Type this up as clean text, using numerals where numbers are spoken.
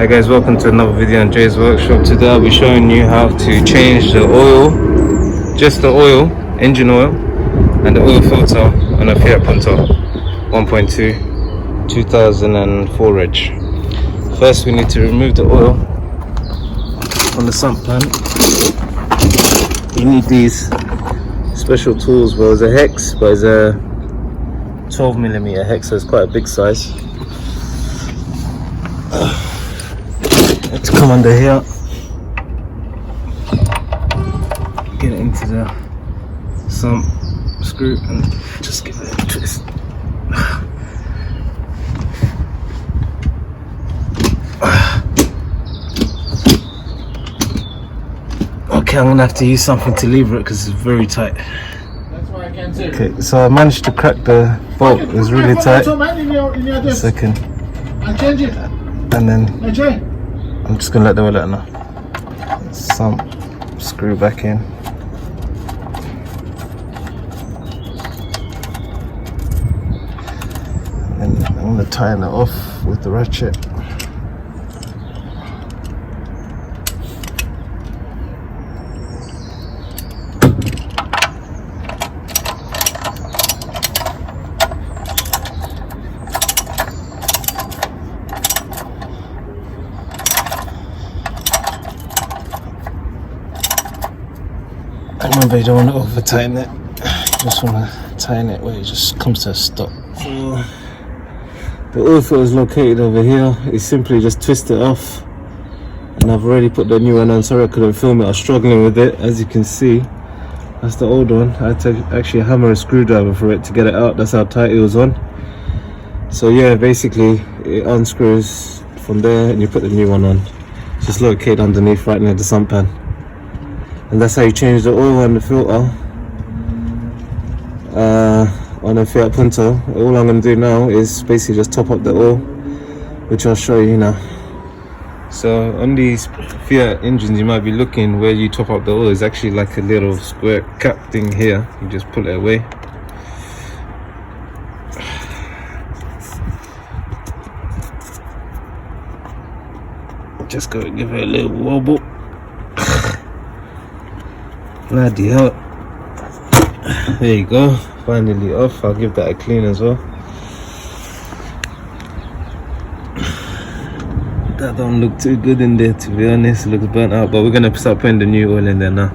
Hi guys, welcome to another video on Jay's Workshop. Today I'll be showing you how to change the oil, just the oil, engine oil, and the oil filter on a Fiat Punto 1.2 2004 reg. First we need to remove the oil on the sump pan. You need these special tools. Well, it's a hex, but it's a 12mm hex, so it's quite a big size. Let's come under here, get it into the sump screw and just give it a twist. Okay, I'm gonna have to use something to lever it because it's very tight. That's why I can't see. Okay, so I managed to crack the bolt. It was really tight. A second. I'll change it. And then I'm just gonna let the oil out now. Sump screw back in. And I'm gonna tighten it off with the ratchet. Remember, you don't want to over tighten it, you just want to tighten it where it just comes to a stop. So the oil filter is located over here. You simply just twist it off, and I've already put the new one on. Sorry I couldn't film it, I was struggling with it. As you can see, that's the old one. I had to actually hammer a screwdriver for it to get it out. That's how tight it was on. So yeah, basically it unscrews from there and you put the new one on. It's just located underneath right near the sump pan. And that's how you change the oil and the filter on a Fiat Punto. All I'm going to do now is basically just top up the oil, which I'll show you now. So on these Fiat engines, you might be looking where you top up the oil is actually like a little square cap thing here. You just pull it away. Just go give it a little wobble. Bloody hell. There you go, finally off. I'll give that a clean as well. That don't look too good in there, to be honest. It looks burnt out, but we're gonna start putting the new oil in there now.